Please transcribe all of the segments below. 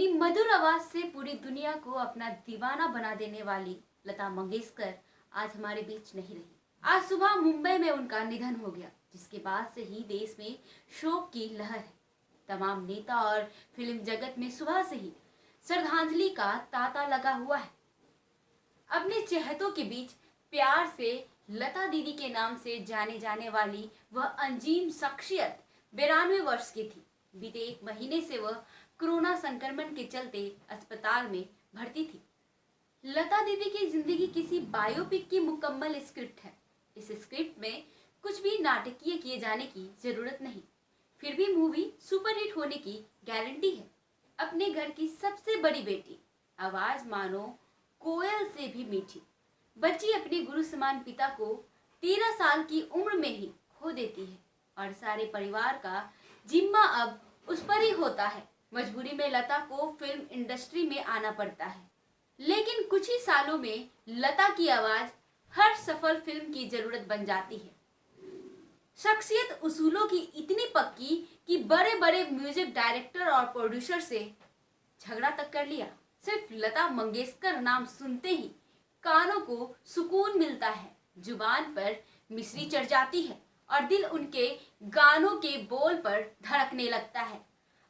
अपनी मधुर आवाज से पूरी दुनिया को अपना दीवाना बना देने वाली लता मंगेशकर आज हमारे बीच नहीं रही। आज सुबह मुंबई में उनका निधन हो गया, जिसके बाद से ही देश में शोक की लहर है। तमाम नेता और फिल्म जगत में सुबह से ही श्रद्धांजलि का तांता लगा हुआ है। अपने चहेतों के बीच प्यार से लता दीदी के नाम से जाने जाने वाली वह अनजीम शख्सियत 92 वर्ष की थी। बीते एक महीने से वह कोरोना संक्रमण के चलते अस्पताल में भर्ती थी। लता दीदी की जिंदगी किसी बायोपिक की मुकम्मल स्क्रिप्ट है। इस स्क्रिप्ट में कुछ भी नाटकीय किए जाने की जरूरत नहीं, फिर भी मूवी सुपरहिट होने की गारंटी है। अपने घर की सबसे बड़ी बेटी, आवाज मानो कोयल से भी मीठी, बच्ची अपने गुरु समान पिता को 13 साल की उम्र में ही खो देती है और सारे परिवार का जिम्मा अब उस पर ही होता है। मजबूरी में लता को फिल्म इंडस्ट्री में आना पड़ता है, लेकिन कुछ ही सालों में लता की आवाज हर सफल फिल्म की जरूरत बन जाती है। शख्सियत उसूलों की इतनी पक्की कि बड़े बड़े म्यूजिक डायरेक्टर और प्रोड्यूसर से झगड़ा तक कर लिया। सिर्फ लता मंगेशकर नाम सुनते ही कानों को सुकून मिलता है, जुबान पर मिश्री चढ़ जाती है और दिल उनके गानों के बोल पर धड़कने लगता है।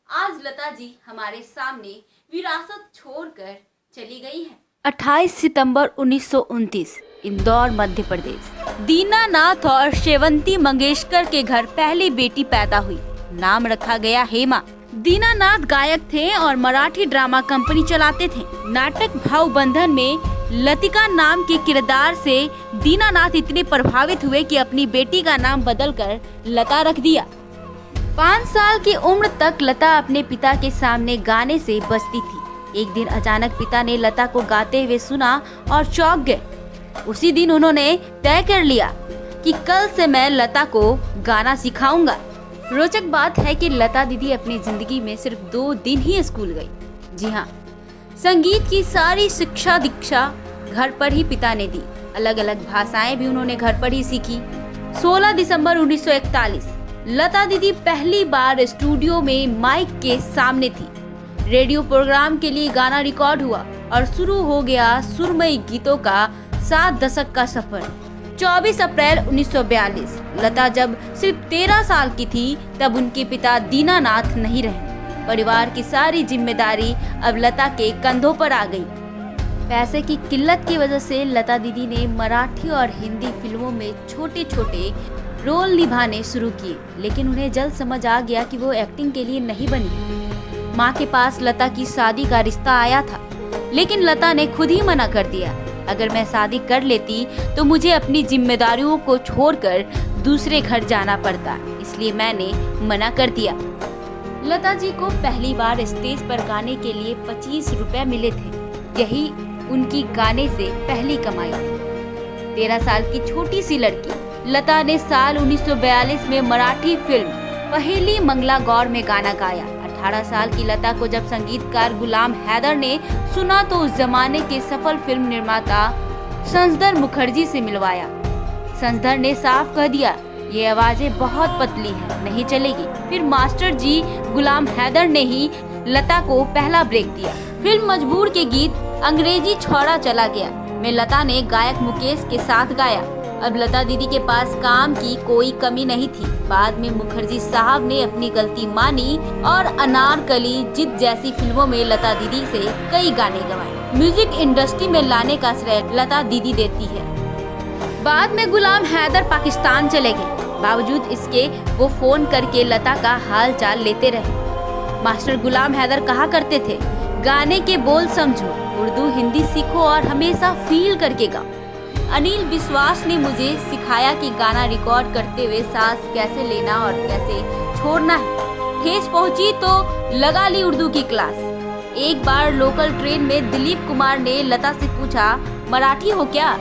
आज लता जी हमारे सामने विरासत छोड़कर चली गई है। 28 सितंबर 1929 इंदौर, मध्य प्रदेश। दीनानाथ और शेवंती मंगेशकर के घर पहली बेटी पैदा हुई। नाम रखा गया हेमा। दीनानाथ गायक थे और मराठी ड्रामा कंपनी चलाते थे। नाटक भावबंधन में लतिका नाम के किरदार से दीनानाथ इतने प्रभावित हुए कि अपनी बेटी का नाम बदलकर लता रख दिया। 5 साल की उम्र तक लता अपने पिता के सामने गाने से बचती थी। एक दिन अचानक पिता ने लता को गाते हुए सुना और चौंक गए। उसी दिन उन्होंने तय कर लिया कि कल से मैं लता को गाना सिखाऊंगा। रोचक बात है कि लता दीदी अपनी जिंदगी में सिर्फ 2 दिन ही स्कूल गई। जी हाँ, संगीत की सारी शिक्षा दीक्षा घर पर ही पिता ने दी। अलग अलग भाषाएं भी उन्होंने घर पर ही सीखी। 16 दिसंबर 1941 लता दीदी पहली बार स्टूडियो में माइक के सामने थी। रेडियो प्रोग्राम के लिए गाना रिकॉर्ड हुआ और शुरू हो गया सुरमई गीतों का 7 दशक का सफर। 24 अप्रैल 1942 लता जब सिर्फ 13 साल की थी तब उनके पिता दीनानाथ नहीं रहे। परिवार की सारी जिम्मेदारी अब लता के कंधों पर आ गई। पैसे की किल्लत की वजह से लता दीदी ने मराठी और हिंदी फिल्मों में छोटे छोटे रोल निभाने शुरू किए, लेकिन उन्हें जल्द समझ आ गया कि वो एक्टिंग के लिए नहीं बनी। माँ के पास लता की शादी का रिश्ता आया था, लेकिन लता ने खुद ही मना कर दिया। अगर मैं शादी कर लेती तो मुझे अपनी जिम्मेदारियों को छोड़कर दूसरे घर जाना पड़ता, इसलिए मैंने मना कर दिया। लता जी को पहली बार स्टेज पर गाने के लिए 25 रुपए मिले थे। यही उनकी गाने से पहली कमाई थी। 13 साल की छोटी सी लड़की लता ने साल 1942 में मराठी फिल्म पहेली मंगला गौर में गाना गाया। 18 साल की लता को जब संगीतकार गुलाम हैदर ने सुना तो उस जमाने के सफल फिल्म निर्माता संजदर मुखर्जी से मिलवाया। संजदर ने साफ कह दिया, ये आवाजें बहुत पतली हैं, नहीं चलेगी। फिर मास्टर जी गुलाम हैदर ने ही लता को पहला ब्रेक दिया। फिल्म मजबूर के गीत अंग्रेजी छोड़ा चला गया में लता ने गायक मुकेश के साथ गाया। अब लता दीदी के पास काम की कोई कमी नहीं थी। बाद में मुखर्जी साहब ने अपनी गलती मानी और अनारकली, जिद जैसी फिल्मों में लता दीदी से कई गाने गवाए। म्यूजिक इंडस्ट्री में लाने का श्रेय लता दीदी देती है। बाद में गुलाम हैदर पाकिस्तान चले गए। बावजूद इसके वो फोन करके लता का हाल चाल लेते रहे। मास्टर गुलाम हैदर कहा करते थे, गाने के बोल समझो, उर्दू हिंदी सीखो और हमेशा फील करके गाओ। अनिल विश्वास ने मुझे सिखाया कि गाना रिकॉर्ड करते हुए सांस कैसे लेना और कैसे छोड़ना है। ठेस पहुंची तो लगा ली उर्दू की क्लास। एक बार लोकल ट्रेन में दिलीप कुमार ने लता से पूछा, मराठी हो क्या?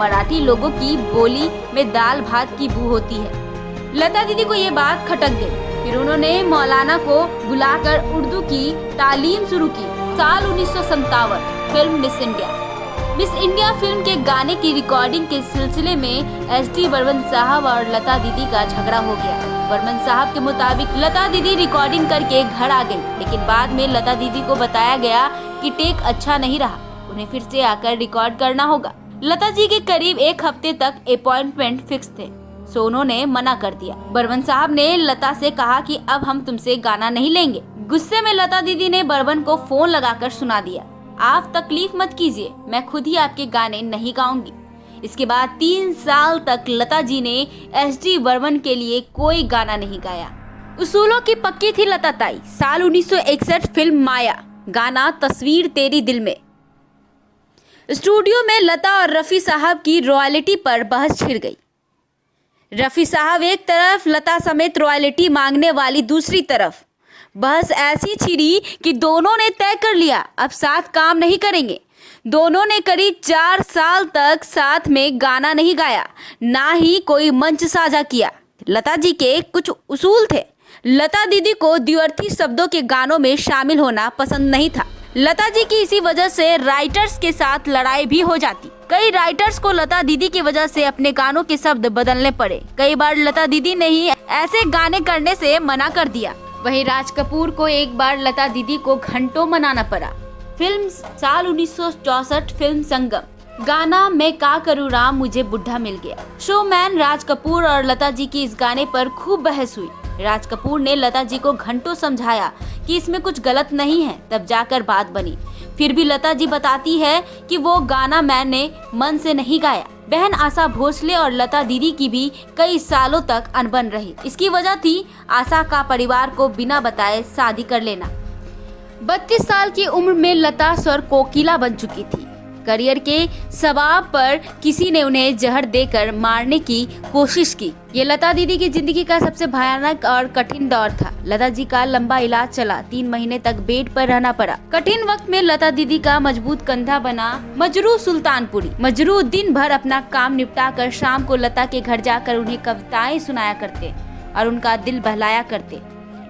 मराठी लोगों की बोली में दाल भात की बू होती है। लता दीदी को ये बात खटक गई। फिर उन्होंने मौलाना को बुलाकर उर्दू की तालीम शुरू की। साल 1957 film miss India miss India film के गाने की रिकॉर्डिंग के सिलसिले में एसडी बर्मन साहब और लता दीदी का झगड़ा हो गया। बर्मन साहब के मुताबिक लता दीदी रिकॉर्डिंग करके घर आ गई, लेकिन बाद में लता दीदी को बताया गया कि टेक अच्छा नहीं रहा, उन्हें फिर से आकर रिकॉर्ड करना होगा। लता जी के करीब एक हफ्ते तक अपॉइंटमेंट फिक्स थे, सो उन्होंने मना कर दिया। बर्मन साहब ने लता से कहा कि अब हम तुमसे गाना नहीं लेंगे। गुस्से में लता दीदी ने बर्मन को फोन लगाकर सुना दिया, आप तकलीफ मत कीजिए, मैं खुद ही आपके गाने नहीं गाऊंगी। इसके बाद 3 साल तक लता जी ने एसडी बर्मन के लिए कोई गाना नहीं गाया। उसूलों की पक्की थी लता ताई। साल 1961 फिल्म माया, गाना तस्वीर तेरी दिल में। स्टूडियो में लता और रफी साहब की रॉयल्टी पर बहस छिड़ गई। रफी साहब एक तरफ, लता समेत रॉयल्टी मांगने वाली दूसरी तरफ। बहस ऐसी छिड़ी कि दोनों ने तय कर लिया अब साथ काम नहीं करेंगे। दोनों ने करीब 4 साल तक साथ में गाना नहीं गाया, ना ही कोई मंच साझा किया। लता जी के कुछ उसूल थे। लता दीदी को द्व्यर्थी शब्दों के गानों में शामिल होना पसंद नहीं था। लता जी की इसी वजह से राइटर्स के साथ लड़ाई भी हो जाती। कई राइटर्स को लता दीदी की वजह से अपने गानों के शब्द बदलने पड़े। कई बार लता दीदी ने ही ऐसे गाने करने से मना कर दिया। वहीं राज कपूर को एक बार लता दीदी को घंटों मनाना पड़ा। फिल्म साल 1964 फिल्म संगम, गाना मैं का करूँ राम मुझे बुढ़ा मिल गया। शोमैन राज कपूर और लता जी की इस गाने पर खूब बहस हुई। राज कपूर ने लता जी को घंटों समझाया कि इसमें कुछ गलत नहीं है, तब जाकर बात बनी। फिर भी लता जी बताती है कि वो गाना मैंने मन से नहीं गाया। बहन आशा भोसले और लता दीदी की भी कई सालों तक अनबन रही। इसकी वजह थी आशा का परिवार को बिना बताए शादी कर लेना। 32 साल की उम्र में लता स्वर कोकिला बन चुकी थी। करियर के सवाब पर किसी ने उन्हें जहर देकर मारने की कोशिश की। ये लता दीदी की जिंदगी का सबसे भयानक और कठिन दौर था। लता जी का लंबा इलाज चला, 3 महीने तक बेड पर रहना पड़ा। कठिन वक्त में लता दीदी का मजबूत कंधा बना मजरू सुल्तानपुरी। मजरू दिन भर अपना काम निपटा कर शाम को लता के घर जाकर उन्हें कविताएं सुनाया करते और उनका दिल बहलाया करते।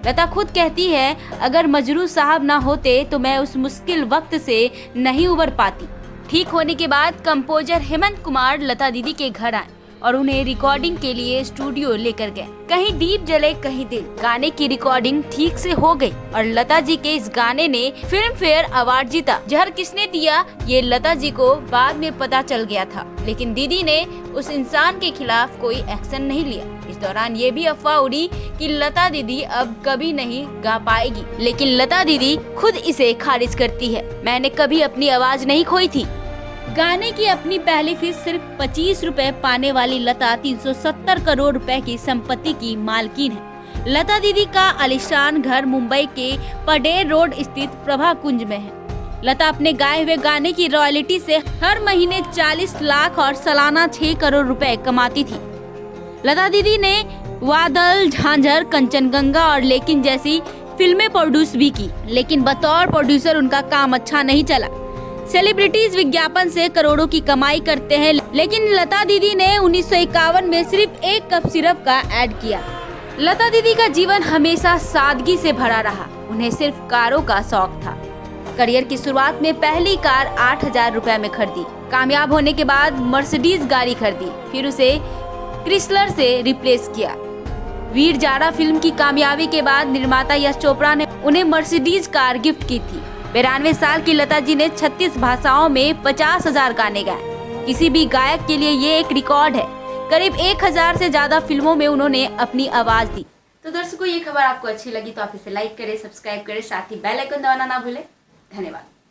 लता खुद कहती है, अगर मजरू साहब ना होते तो मैं उस मुश्किल वक्त से नहीं उबर पाती। ठीक होने के बाद कंपोजर हेमंत कुमार लता दीदी के घर आए और उन्हें रिकॉर्डिंग के लिए स्टूडियो लेकर गए। कहीं दीप जले कहीं दिल, गाने की रिकॉर्डिंग ठीक से हो गई और लता जी के इस गाने ने फिल्म फेयर अवार्ड जीता। जहर किसने दिया ये लता जी को बाद में पता चल गया था, लेकिन दीदी ने उस इंसान के खिलाफ कोई एक्शन नहीं लिया। इस दौरान ये भी अफवाह उड़ी कि लता दीदी अब कभी नहीं गा पाएगी, लेकिन लता दीदी खुद इसे खारिज करती है। मैंने कभी अपनी आवाज नहीं खोई थी। गाने की अपनी पहली फीस सिर्फ 25 रुपए पाने वाली लता 370 करोड़ रुपए की संपत्ति की मालकिन है। लता दीदी का आलीशान घर मुंबई के पडेर रोड स्थित प्रभा कुंज में है। लता अपने गाए हुए गाने की रॉयल्टी से हर महीने 40 लाख और सालाना 6 करोड़ रुपए कमाती थी। लता दीदी ने वादल, झांझर, कंचनगंगा और लेकिन जैसी फिल्में प्रोड्यूस भी की, लेकिन बतौर प्रोड्यूसर उनका काम अच्छा नहीं चला। सेलिब्रिटीज विज्ञापन से करोड़ों की कमाई करते हैं, लेकिन लता दीदी ने 1951 में सिर्फ 1 कप सिरप का ऐड किया। लता दीदी का जीवन हमेशा सादगी से भरा रहा। उन्हें सिर्फ कारों का शौक था। करियर की शुरुआत में पहली कार 8,000 रुपए में खरीदी। कामयाब होने के बाद मर्सिडीज गाड़ी खरीदी, फिर उसे क्रिसलर से रिप्लेस किया। वीर जारा फिल्म की कामयाबी के बाद निर्माता यश चोपड़ा ने उन्हें मर्सिडीज कार गिफ्ट की थी। 92 साल की लता जी ने 36 भाषाओं में 50,000 गाने गाए। किसी भी गायक के लिए ये एक रिकॉर्ड है। करीब 1,000 से ज्यादा फिल्मों में उन्होंने अपनी आवाज दी। तो दर्शकों, ये खबर आपको अच्छी लगी तो आप इसे लाइक करें, सब्सक्राइब करें, साथ ही बेल आइकन दबाना ना भूलें। धन्यवाद।